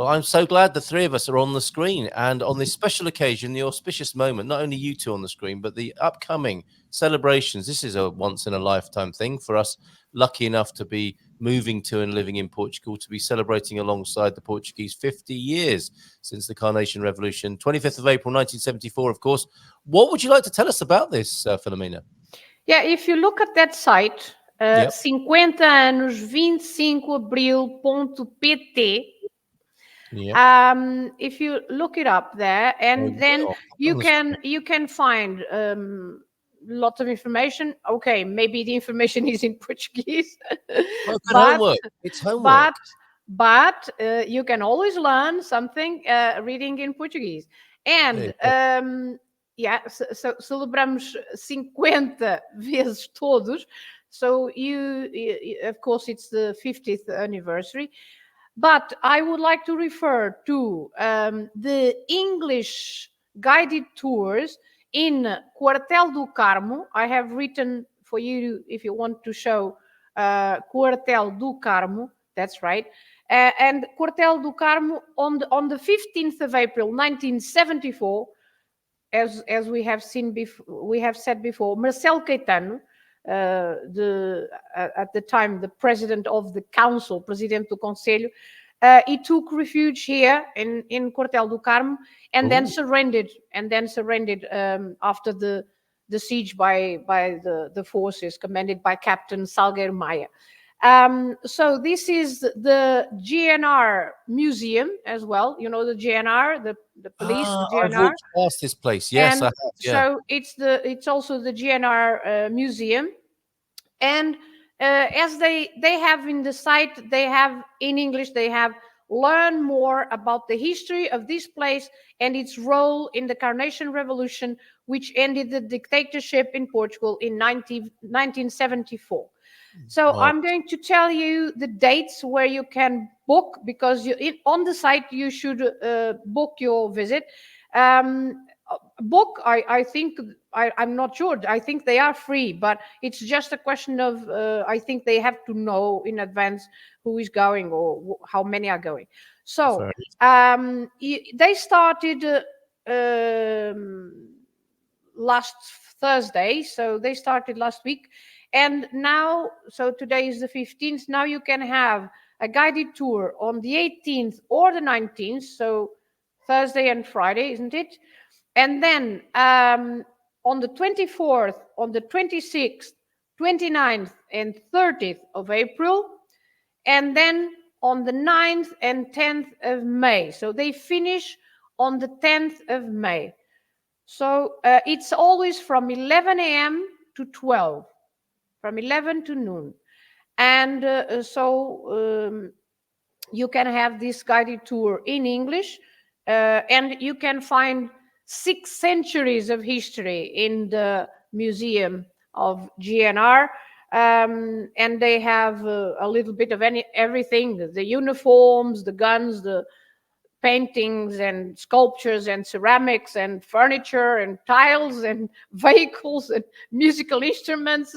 Well, I'm so glad the three of us are on the screen, and on this special occasion, the auspicious moment, not only you two on the screen, but the upcoming celebrations. This is a once in a lifetime thing for us, lucky enough to be moving to and living in Portugal, to be celebrating alongside the Portuguese 50 years since the Carnation Revolution, 25th of April, 1974, of course. What would you like to tell us about this, Filomena? Yeah, if you look at that site, Yep. 50anos25abril.pt, if you look it up there, and then you can find lots of information. Okay, maybe the information is in Portuguese, it's homework. But you can always learn something reading in Portuguese. And yeah, so celebramos 50 vezes todos. So of course, it's the 50th anniversary. But I would like to refer to the English guided tours in Quartel do Carmo. I have written for you, if you want to show Quartel do Carmo. That's right. And Quartel do Carmo on the 15th of April, 1974, as we have seen before, we have said before, Marcelo Caetano, at the time the president of the council, Presidente do Conselho, he took refuge here in Quartel do Carmo, and then surrendered. After the siege by the forces commanded by Captain Salgueiro Maia. So this is the GNR museum as well. You know the GNR, the police, the GNR. I've walked past this place. Yes, and I have. Yeah. So it's also the GNR museum, and as they have in the site, they have in English, they have learn more about the history of this place and its role in the Carnation Revolution, which ended the dictatorship in Portugal in 1974. So I'm going to tell you the dates where you can book, because on the site you should book your visit. Book, I think, I'm not sure. I think they are free, but it's just a question of, I think they have to know in advance who is going or how many are going. So they started last Thursday, so they started last week. And now, so today is the 15th, now you can have a guided tour on the 18th or the 19th, so Thursday and Friday, isn't it? And then on the 24th, on the 26th, 29th, and 30th of April, and then on the 9th and 10th of May. So they finish on the 10th of May. So it's always from 11 a.m. to 12, from 11 to noon. And you can have this guided tour in English, and you can find 6 centuries of history in the museum of GNR, and they have a little bit of everything: the uniforms, the guns, the paintings and sculptures and ceramics and furniture and tiles and vehicles and musical instruments,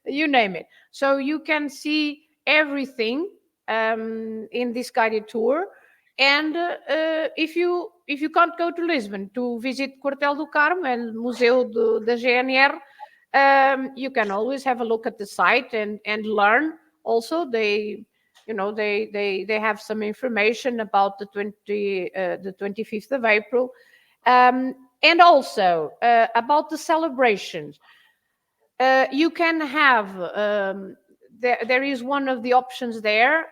you name it. So you can see everything in this guided tour. And if you can't go to Lisbon to visit Quartel do Carmo and Museu da GNR, you can always have a look at the site and learn. Also, they have some information about the 25th of April, and also about the celebrations. You can have. There is one of the options there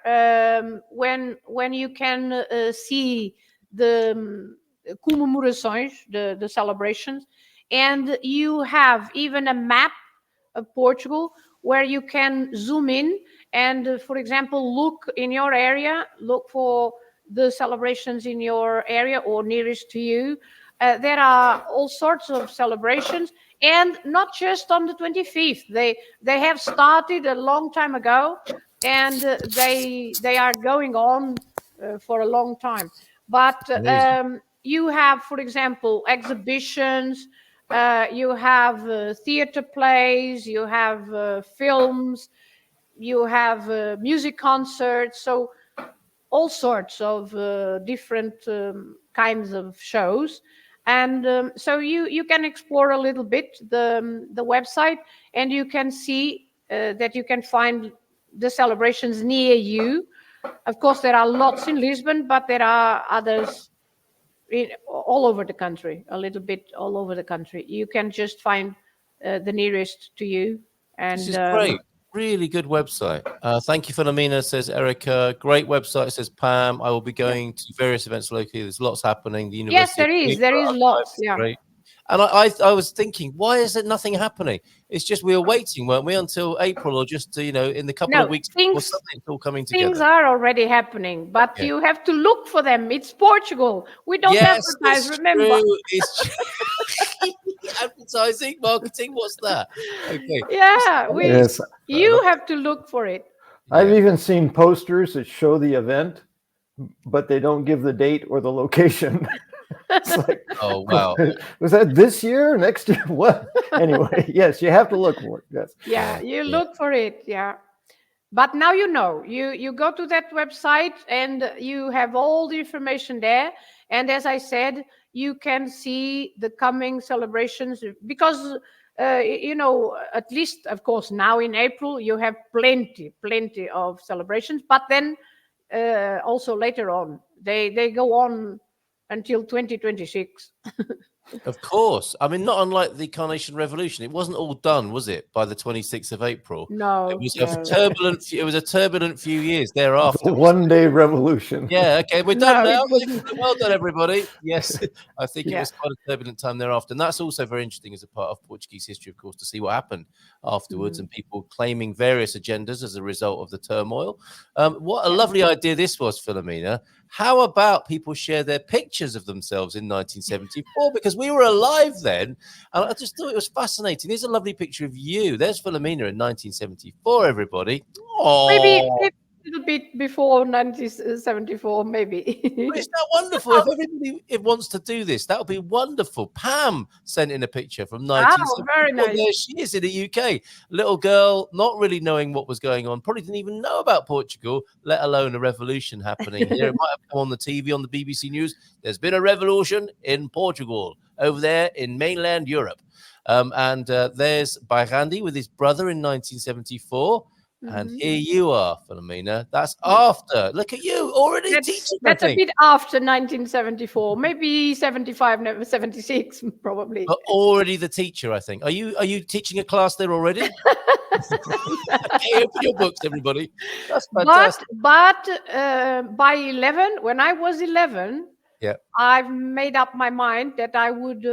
when you can see the comemorações, the celebrations, and you have even a map of Portugal where you can zoom in and, for example, look in your area, look for the celebrations in your area or nearest to you. There are all sorts of celebrations, and not just on the 25th. They have started a long time ago, and they are going on for a long time. But you have, for example, exhibitions, you have theater plays, you have films, you have music concerts. So all sorts of different kinds of shows. And so you can explore a little bit the website, and you can see that you can find the celebrations near you. Of course, there are lots in Lisbon, but there are others all over the country, a little bit all over the country. You can just find the nearest to you. This And is great. Really good website. Thank you, Filomena, says Erica. Great website, says Pam. I will be yeah. going to various events locally. There's lots happening. The Yes, University of there is. There Edinburgh is Archive lots. is Yeah. great. And I was thinking, why is there nothing happening? It's just we were waiting, weren't we, until April, or just in the couple No, of weeks before things something's all coming things together. are already happening, but Okay. you have to look for them. It's Portugal. We don't Yes, advertise, it's remember? true. It's true. Advertising, marketing. What's that? Okay. Yeah, Yes. you have to look for it. I've Yeah. even seen posters that show the event, but they don't give the date or the location. It's like, Oh wow. was that this year? Next year? What? Anyway, yes, you have to look for it. Yes. Yeah, you Yeah. look for it. Yeah. But now you know. You go to that website and you have all the information there. And as I said, you can see the coming celebrations because at least of course now in April you have plenty of celebrations. But then also later on they go on until 2026. Of course. I mean, not unlike the Carnation Revolution, it wasn't all done, was it? By the 26th of April, it No, was no, a turbulent. It was a turbulent few years thereafter. One day revolution. Yeah. Okay, we're no, done now. it wasn't. Well done, everybody. Yes, I think it Yeah. was quite a turbulent time thereafter, and that's also very interesting as a part of Portuguese history, of course, to see what happened afterwards and people claiming various agendas as a result of the turmoil. What a lovely idea this was, Filomena. How about people share their pictures of themselves in 1974? Because we were alive then. And I just thought it was fascinating. Here's a lovely picture of you. There's Filomena in 1974, everybody. Maybe Oh, a little bit before 1974, maybe. isn't that wonderful? If everybody wants to do this, that would be wonderful. Pam sent in a picture from Oh, 1974. very nice. There she is in the UK. Little girl, not really knowing what was going on. Probably didn't even know about Portugal, let alone a revolution happening here. It might have come on the TV, on the BBC News. There's been a revolution in Portugal, over there in mainland Europe. And there's Bairandi with his brother in 1974. And here you are, Filomena. That's after. Look at you, already teaching. That's a bit after 1974, maybe 75, 76, probably. But already the teacher, I think. Are you teaching a class there already? Okay, open your books, everybody. That's fantastic. But by 11, when I was 11, Yeah. I've made up my mind that I would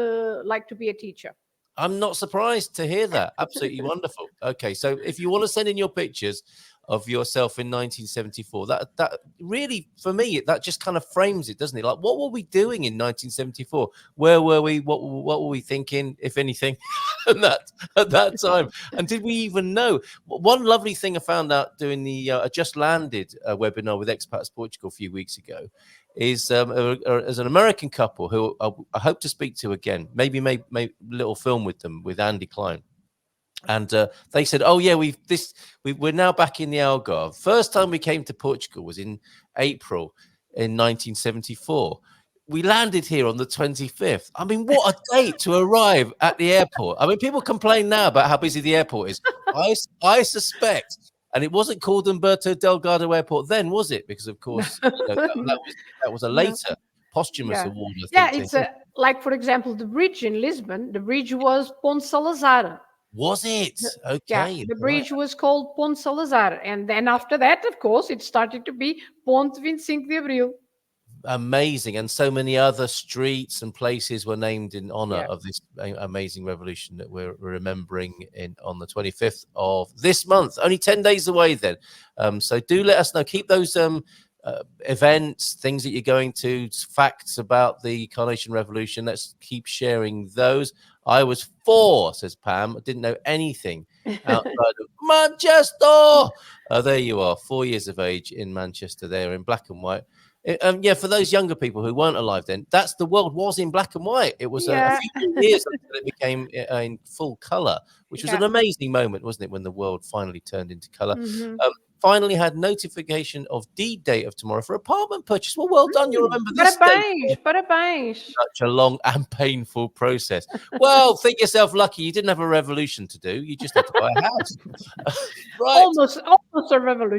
like to be a teacher. I'm not surprised to hear that. Absolutely wonderful. Okay, so if you want to send in your pictures of yourself in 1974, that really, for me, that just kind of frames it, doesn't it? Like, what were we doing in 1974? Where were we? What were we thinking, if anything, at that time? And did we even know? One lovely thing I found out doing the I just landed webinar with Expats Portugal a few weeks ago is as an American couple who I hope to speak to again, maybe make a little film with them, with Andy Klein. And they said, "Oh yeah, we're now back in the Algarve. First time we came to Portugal was in April in 1974. We landed here on the 25th. I mean, what a date to arrive at the airport. I mean, people complain now about how busy the airport is. I suspect." And it wasn't called Humberto Delgado Airport then, was it? Because of course, that was a later posthumous award. I think, it's like, for example, the bridge in Lisbon. The bridge was Ponte Salazar. Was it? Okay. Yeah, the bridge was called Ponte Salazar, and then after that, of course, it started to be Ponte 25 de Abril. Amazing. And so many other streets and places were named in honor of this amazing revolution that we're remembering on the 25th of this month. Only 10 days away then. So do let us know. Keep those events, things that you're going to, facts about the Carnation Revolution. Let's keep sharing those. I was 4, says Pam. I didn't know anything outside of Manchester. There you are, 4 years of age in Manchester there in black and white. For those younger people who weren't alive then, the world was in black and white. It was a few years until it became in full color, which was an amazing moment, wasn't it, when the world finally turned into color. finally had notification of deed date of tomorrow for apartment purchase. Well done. You remember this Parabéns, parabéns. such a long and painful process. Well, think yourself lucky you didn't have a revolution to do. You just had to buy a house. Right. Almost a revolution.